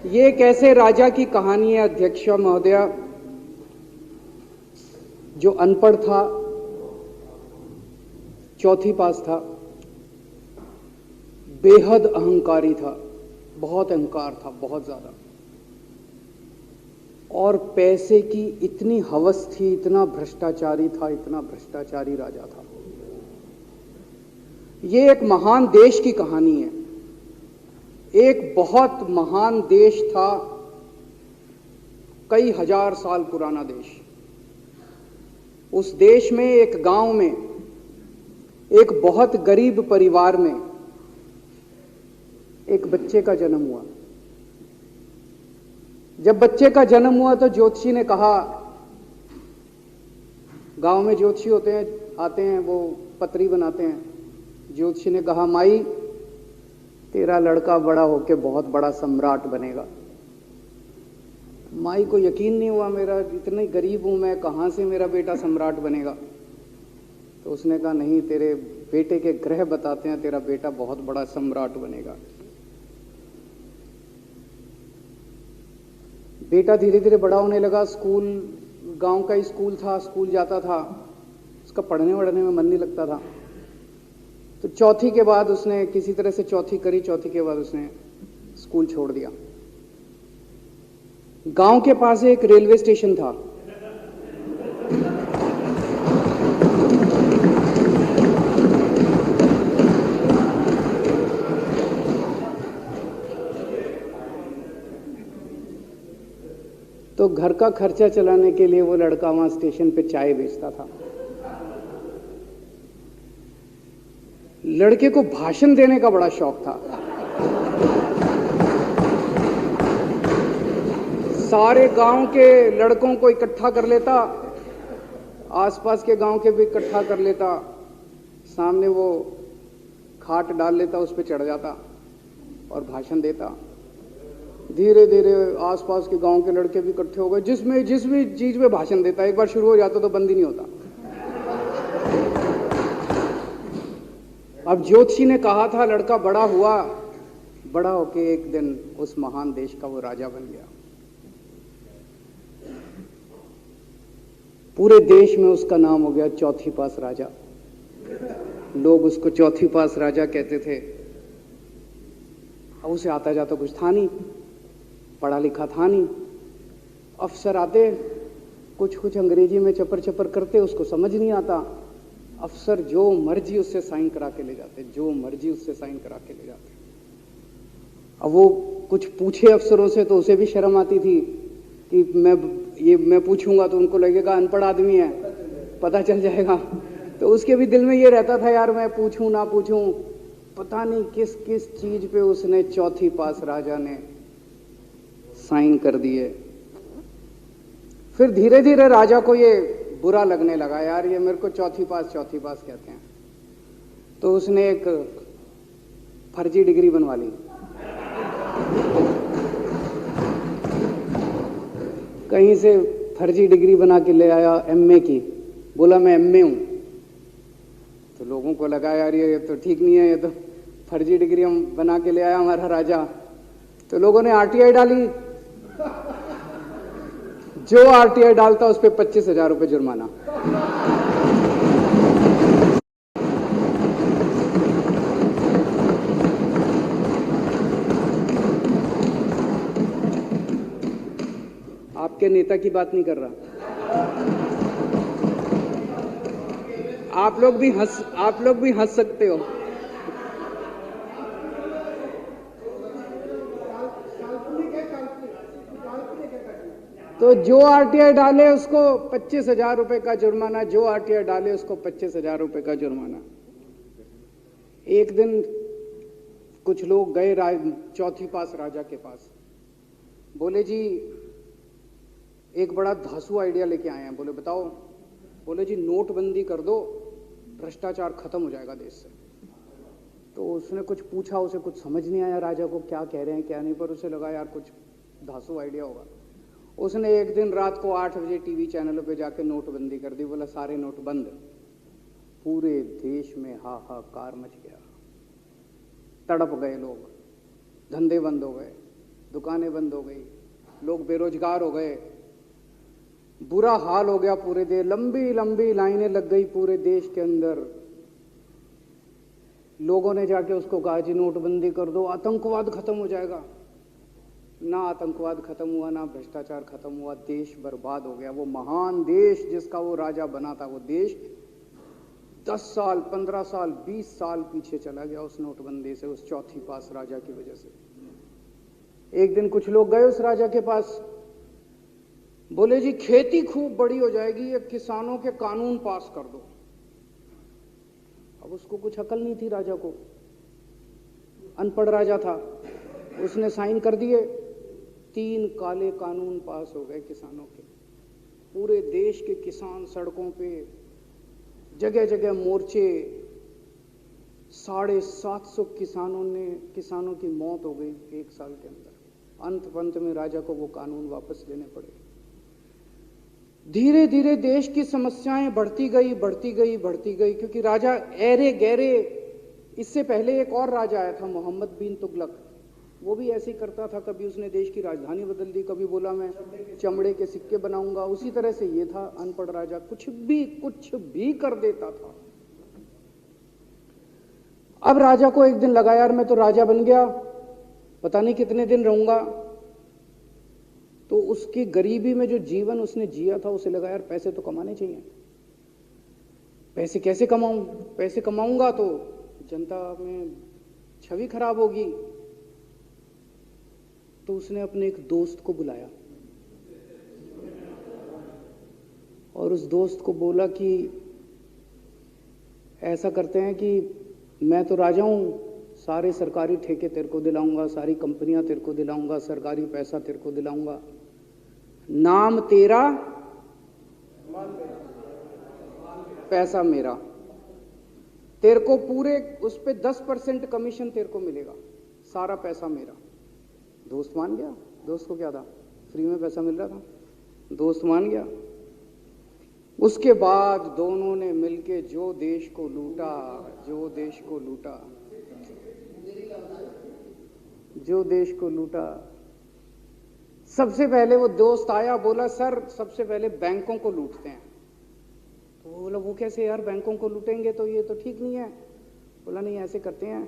ये एक ऐसे राजा की कहानी है अध्यक्ष महोदया, जो अनपढ़ था, चौथी पास था, बेहद अहंकारी था, बहुत अहंकार था, बहुत ज्यादा, और पैसे की इतनी हवस थी, इतना भ्रष्टाचारी था, इतना भ्रष्टाचारी राजा था। ये एक महान देश की कहानी है। एक बहुत महान देश था, कई हजार साल पुराना देश। उस देश में एक गांव में एक बहुत गरीब परिवार में एक बच्चे का जन्म हुआ। जब बच्चे का जन्म हुआ तो ज्योतिषी ने कहा, गांव में ज्योतिषी होते हैं, आते हैं, वो पत्री बनाते हैं। ज्योतिषी ने कहा, माई तेरा लड़का बड़ा होके बहुत बड़ा सम्राट बनेगा। माई को यकीन नहीं हुआ, मेरा इतनी गरीब हूं मैं, कहां से मेरा बेटा सम्राट बनेगा। तो उसने कहा, नहीं, तेरे बेटे के ग्रह बताते हैं तेरा बेटा बहुत बड़ा सम्राट बनेगा। बेटा धीरे धीरे बड़ा होने लगा। स्कूल, गांव का ही स्कूल था, स्कूल जाता था, उसका पढ़ने वढ़ने में मन नहीं लगता था। तो चौथी के बाद उसने किसी तरह से चौथी करी, चौथी के बाद उसने स्कूल छोड़ दिया। गांव के पास एक रेलवे स्टेशन था। तो घर का खर्चा चलाने के लिए वो लड़का वहां स्टेशन पे चाय बेचता था। लड़के को भाषण देने का बड़ा शौक था। सारे गांव के लड़कों को इकट्ठा कर लेता, आसपास के गांव के भी इकट्ठा कर लेता, सामने वो खाट डाल लेता, उस पर चढ़ जाता और भाषण देता। धीरे धीरे आसपास के गांव के लड़के भी इकट्ठे हो गए। जिस भी चीज में भाषण देता, एक बार शुरू हो जाता तो बंद ही नहीं होता। अब ज्योतिषी ने कहा था, लड़का बड़ा हुआ, बड़ा होके एक दिन उस महान देश का वो राजा बन गया। पूरे देश में उसका नाम हो गया चौथी पास राजा। लोग उसको चौथी पास राजा कहते थे। अब उसे आता जाता कुछ था नहीं, पढ़ा लिखा था नहीं। अफसर आते, कुछ कुछ अंग्रेजी में चपर चपर करते, उसको समझ नहीं आता। अफसर जो मर्जी उससे साइन करा के ले जाते, जो मर्जी उससे साइन करा के ले जाते। अब वो कुछ पूछे अफसरों से तो उसे भी शर्म आती थी कि मैं पूछूंगा तो उनको लगेगा अनपढ़ आदमी है, पता चल जाएगा। तो उसके भी दिल में ये रहता था, यार मैं पूछूं ना पूछूं। पता नहीं किस किस चीज पे उसने चौथी पास राजा ने साइन कर दिए। फिर धीरे धीरे राजा को ये बुरा लगने लगा, यार ये मेरे को चौथी पास कहते हैं। तो उसने एक फर्जी डिग्री बनवा ली। कहीं से फर्जी डिग्री बना के ले आया, एमए की। बोला मैं एमए हूं। तो लोगों को लगा, यार ये तो ठीक नहीं है, ये तो फर्जी डिग्री हम बना के ले आया हमारा राजा। तो लोगों ने आरटीआई डाली। जो आरटीआई डालता उस पर 25,000 रुपये जुर्माना। आपके नेता की बात नहीं कर रहा। आप लोग भी हंस सकते हो। तो जो आरटीआई डाले उसको 25,000 रुपए का जुर्माना, जो आरटीआई डाले उसको 25,000 रुपए का जुर्माना। एक दिन कुछ लोग गए चौथी पास राजा के पास। बोले, जी एक बड़ा धांसू आइडिया लेके आए हैं। बोले बताओ। बोले, जी नोटबंदी कर दो, भ्रष्टाचार खत्म हो जाएगा देश से। तो उसने कुछ पूछा, उसे कुछ समझ नहीं आया राजा को, क्या कह रहे हैं क्या नहीं, पर उसे लगा यार कुछ धांसू आइडिया होगा। उसने एक दिन रात को 8 बजे टीवी चैनलों पे जाके नोटबंदी कर दी। बोला सारे नोट बंद। पूरे देश में हाहाकार मच गया, तड़प गए लोग, धंधे बंद हो गए, दुकानें बंद हो गई, लोग बेरोजगार हो गए, बुरा हाल हो गया पूरे देश, लंबी लंबी लाइनें लग गई पूरे देश के अंदर। लोगों ने जाके उसको कहा जी नोटबंदी कर दो, आतंकवाद खत्म हो जाएगा। ना आतंकवाद खत्म हुआ, ना भ्रष्टाचार खत्म हुआ, देश बर्बाद हो गया। वो महान देश जिसका वो राजा बना था, वो देश 10 साल, 15 साल, 20 साल पीछे चला गया उस नोटबंदी से, उस चौथी पास राजा की वजह से। एक दिन कुछ लोग गए उस राजा के पास, बोले जी खेती खूब बड़ी हो जाएगी, ये किसानों के कानून पास कर दो। अब उसको कुछ अकल नहीं थी, राजा को, अनपढ़ राजा था। उसने साइन कर दिए, 3 काले कानून पास हो गए किसानों के। पूरे देश के किसान सड़कों पे, जगह जगह मोर्चे, 750 किसानों की मौत हो गई 1 साल के अंदर। अंत में राजा को वो कानून वापस लेने पड़े। धीरे धीरे देश की समस्याएं बढ़ती गई, क्योंकि राजा ऐरे गहरे। इससे पहले एक और राजा आया था, मोहम्मद बिन तुगलक, वो भी ऐसे ही करता था। कभी उसने देश की राजधानी बदल दी, कभी बोला मैं चमड़े के सिक्के बनाऊंगा। उसी तरह से ये था, अनपढ़ राजा, कुछ भी कर देता था। अब राजा को एक दिन लगा, यार मैं तो राजा बन गया, पता नहीं कितने दिन रहूंगा। तो उसकी गरीबी में जो जीवन उसने जिया था, उसे लगा यार पैसे तो कमाने चाहिए। पैसे कैसे कमाऊं? पैसे कमाऊंगा तो जनता में छवि खराब होगी। तो उसने अपने एक दोस्त को बुलाया और उस दोस्त को बोला कि ऐसा करते हैं कि मैं तो राजा हूं, सारे सरकारी ठेके तेरे को दिलाऊंगा, सारी कंपनियां तेरे को दिलाऊंगा, सरकारी पैसा तेरे को दिलाऊंगा, नाम तेरा, पैसा मेरा। तेरे को पूरे उस पे 10% कमीशन तेरे को मिलेगा, सारा पैसा मेरा। दोस्त मान गया। दोस्त को क्या था, फ्री में पैसा मिल रहा था, दोस्त मान गया। उसके बाद दोनों ने मिलके जो देश को लूटा। सबसे पहले वो दोस्त आया, बोला सर सबसे पहले बैंकों को लूटते हैं। तो बोला वो कैसे यार, बैंकों को लूटेंगे तो ये तो ठीक नहीं है। बोला नहीं, ऐसे करते हैं,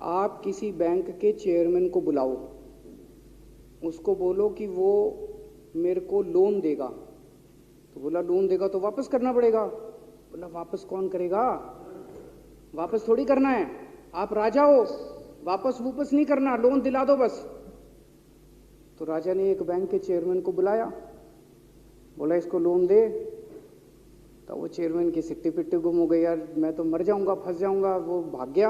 आप किसी बैंक के चेयरमैन को बुलाओ, उसको बोलो कि वो मेरे को लोन देगा। तो बोला लोन देगा तो वापस करना पड़ेगा। बोला वापस कौन करेगा, वापस थोड़ी करना है, आप राजा हो, वापस नहीं करना, लोन दिला दो बस। तो राजा ने एक बैंक के चेयरमैन को बुलाया, बोला इसको लोन दे। तो वो चेयरमैन की सिट्टी पिट्टी गुम हो गई, यार मैं तो मर जाऊंगा, फंस जाऊंगा, वो भाग गया।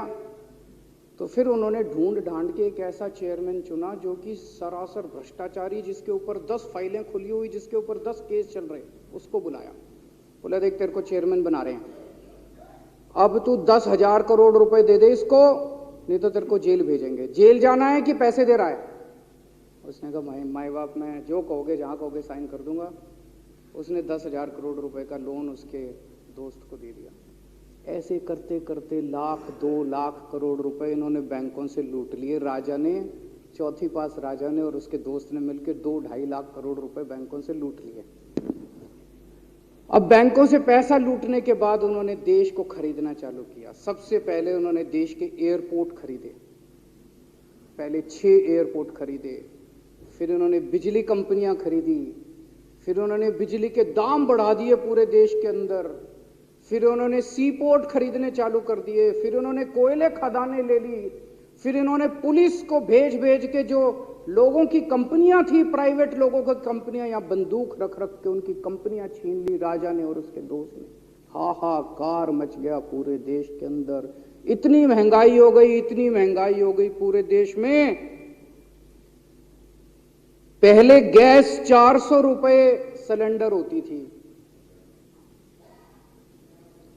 तो फिर उन्होंने ढूंढ ढांड के एक ऐसा चेयरमैन चुना जो कि सरासर भ्रष्टाचारी, जिसके ऊपर 10 फाइलें खुली हुई, जिसके ऊपर 10 केस चल रहे, उसको बुलाया। बोला देख तेरे को चेयरमैन बना रहे हैं, अब तू 10,000 करोड़ रुपए दे दे इसको, नहीं तो तेरे को जेल भेजेंगे। जेल जाना है कि पैसे दे रहा है? उसने कहा माई बाप, मैं जो कहोगे जहां कहोगे साइन कर दूंगा। उसने 10,000 करोड़ रुपए का लोन उसके दोस्त को दे दिया। ऐसे करते करते 1,00,000 2,00,000 करोड़ रुपए इन्होंने बैंकों से लूट लिए। राजा ने, चौथी पास राजा ने और उसके दोस्त ने मिलकर 2-2.5 लाख करोड़ रुपए बैंकों से लूट लिए। अब बैंकों से पैसा लूटने के बाद उन्होंने देश को खरीदना चालू किया। सबसे पहले उन्होंने देश के एयरपोर्ट खरीदे, पहले 6 एयरपोर्ट खरीदे, फिर उन्होंने बिजली कंपनियां खरीदी, फिर उन्होंने बिजली के दाम बढ़ा दिए पूरे देश के अंदर, फिर उन्होंने सी पोर्ट खरीदने चालू कर दिए, फिर उन्होंने कोयले खदानें ले ली, फिर इन्होंने पुलिस को भेज के जो लोगों की कंपनियां थी, प्राइवेट लोगों की कंपनियां, यहां बंदूक रख के उनकी कंपनियां छीन ली राजा ने और उसके दोस्त ने। हाहाकार मच गया पूरे देश के अंदर। इतनी महंगाई हो गई पूरे देश में। पहले गैस 400 रुपए सिलेंडर होती थी,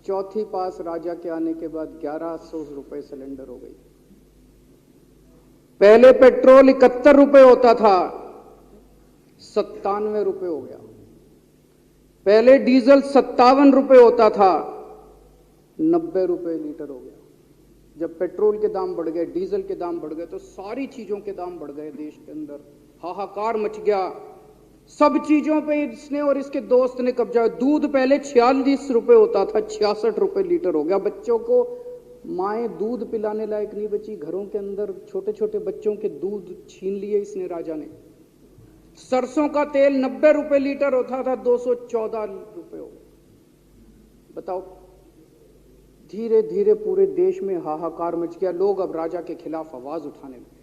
चौथी पास राजा के आने के बाद 1100 रुपए सिलेंडर हो गई। पहले पेट्रोल 71 रुपए होता था, 97 रुपए हो गया। पहले डीजल 57 रुपए होता था, 90 रुपए लीटर हो गया। जब पेट्रोल के दाम बढ़ गए, डीजल के दाम बढ़ गए, तो सारी चीजों के दाम बढ़ गए देश के अंदर, हाहाकार मच गया। सब चीजों पे इसने और इसके दोस्त ने कब्जा। दूध पहले 46 रुपए होता था, 66 रुपए लीटर हो गया। बच्चों को माएँ दूध पिलाने लायक नहीं बची, घरों के अंदर छोटे छोटे बच्चों के दूध छीन लिए इसने राजा ने। सरसों का तेल 90 रुपए लीटर होता था, 214 रुपए हो गए। बताओ, धीरे धीरे पूरे देश में हाहाकार मच गया। लोग अब राजा के खिलाफ आवाज उठाने लगे,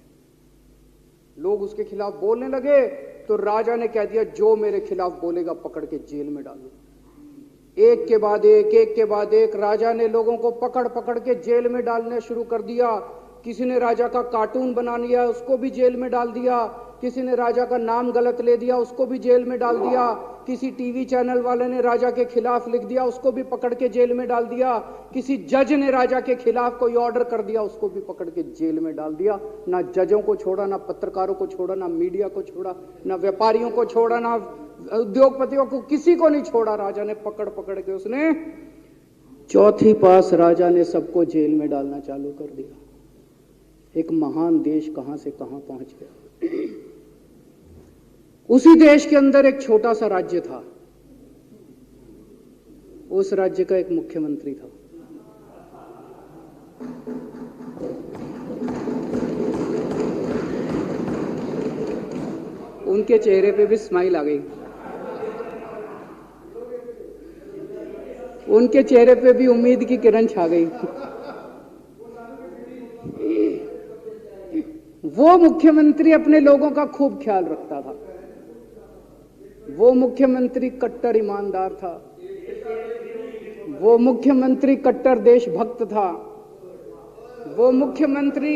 लोग उसके खिलाफ बोलने लगे। तो राजा ने कह दिया, जो मेरे खिलाफ बोलेगा पकड़ के जेल में डालो। एक के बाद एक राजा ने लोगों को पकड़ पकड़ के जेल में डालने शुरू कर दिया। किसी ने राजा का कार्टून बना लिया, उसको भी जेल में डाल दिया। किसी ने राजा का नाम गलत ले दिया, उसको भी जेल में डाल दिया। किसी टीवी चैनल वाले ने राजा के खिलाफ लिख दिया, उसको भी पकड़ के जेल में डाल दिया। किसी जज ने राजा के खिलाफ कोई ऑर्डर कर दिया, उसको भी पकड़ के जेल में डाल दिया। ना जजों को छोड़ा, ना पत्रकारों को छोड़ा, ना मीडिया को छोड़ा, ना व्यापारियों को छोड़ा, ना उद्योगपतियों को, किसी को नहीं छोड़ा। राजा ने पकड़ पकड़ के उसने चौथी पास राजा ने सबको जेल में डालना चालू कर दिया। एक महान देश कहां से कहां पहुंच गया। उसी देश के अंदर एक छोटा सा राज्य था, उस राज्य का एक मुख्यमंत्री था। उनके चेहरे पे भी स्माइल आ गई, उनके चेहरे पे भी उम्मीद की किरण छा गई। वो मुख्यमंत्री अपने लोगों का खूब ख्याल रखता था। वो मुख्यमंत्री कट्टर ईमानदार था। वो मुख्यमंत्री कट्टर देशभक्त था। वो मुख्यमंत्री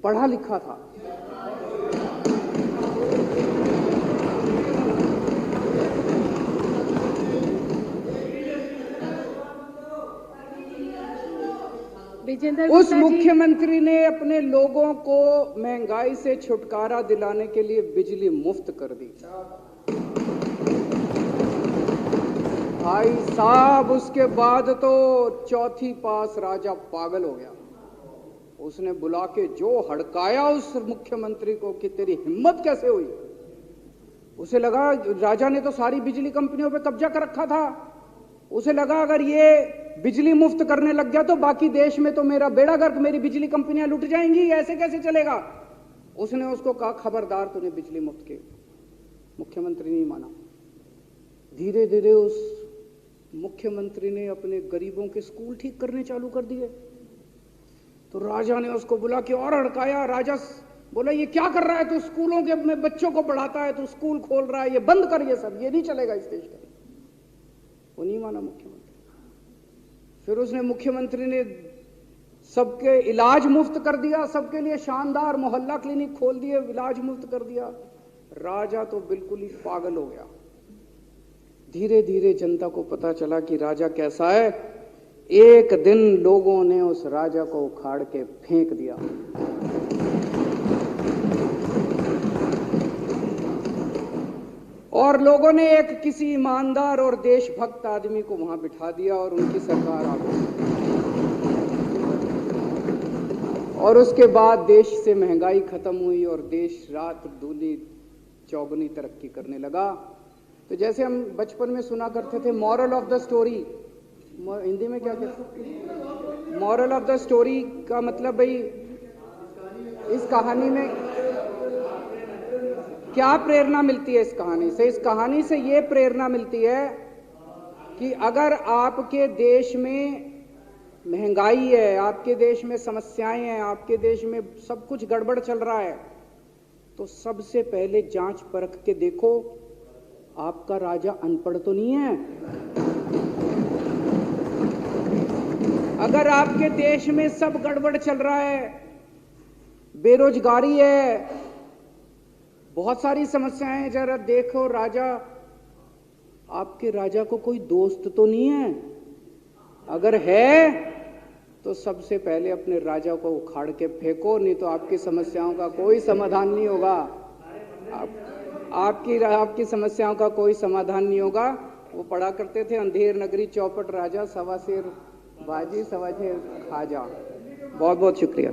पढ़ा लिखा था। उस मुख्यमंत्री ने अपने लोगों को महंगाई से छुटकारा दिलाने के लिए बिजली मुफ्त कर दी। भाई साहब, उसके बाद तो चौथी पास राजा पागल हो गया। उसने बुला के जो हड़काया उस मुख्यमंत्री को कि तेरी हिम्मत कैसे हुई। उसे लगा राजा ने तो सारी बिजली कंपनियों पे कब्जा कर रखा था। उसे लगा अगर ये बिजली मुफ्त करने लग गया तो बाकी देश में तो मेरा बेड़ा गर्क, मेरी बिजली कंपनियां लुट जाएंगी, ऐसे कैसे चलेगा। उसने उसको कहा, खबरदार, तूने बिजली मुफ्त की। मुख्यमंत्री नहीं माना। धीरे धीरे उस मुख्यमंत्री ने अपने गरीबों के स्कूल ठीक करने चालू कर दिए। तो राजा ने उसको बुला के और हड़काया। राजा बोला, ये क्या कर रहा है तू, स्कूलों के अपने बच्चों को पढ़ाता है, तू स्कूल खोल रहा है, ये बंद कर, ये सब, ये नहीं चलेगा इस देश का। वो नहीं माना मुख्यमंत्री। फिर उसने मुख्यमंत्री ने सबके इलाज मुफ्त कर दिया, सबके लिए शानदार मोहल्ला क्लिनिक खोल दिए, इलाज मुफ्त कर दिया। राजा तो बिल्कुल ही पागल हो गया। धीरे धीरे जनता को पता चला कि राजा कैसा है। एक दिन लोगों ने उस राजा को उखाड़ के फेंक दिया। और लोगों ने एक किसी ईमानदार और देशभक्त आदमी को वहां बिठा दिया और उनकी सरकार आ गई। और उसके बाद देश से महंगाई खत्म हुई और देश रात दूनी चौगुनी तरक्की करने लगा। तो जैसे हम बचपन में सुना करते थे, moral of the story, Hindi में क्या कहते, मॉरल ऑफ द स्टोरी का मतलब भाई इस कहानी में क्या प्रेरणा मिलती है। इस कहानी से ये प्रेरणा मिलती है कि अगर आपके देश में महंगाई है, आपके देश में समस्याएं हैं, आपके देश में सब कुछ गड़बड़ चल रहा है, तो सबसे पहले जांच परख के देखो आपका राजा अनपढ़ तो नहीं है। अगर आपके देश में सब गड़बड़ चल रहा है, बेरोजगारी है, बहुत सारी समस्याएं हैं, जरा देखो राजा, आपके राजा को कोई दोस्त तो नहीं है। अगर है तो सबसे पहले अपने राजा को उखाड़ के फेंको, नहीं तो आपकी समस्याओं का कोई समाधान नहीं होगा। आपकी समस्याओं का कोई समाधान नहीं होगा। वो पढ़ा करते थे, अंधेर नगरी चौपट राजा, सवा शेर बाजी सवा शेर खाजा। बहुत बहुत शुक्रिया।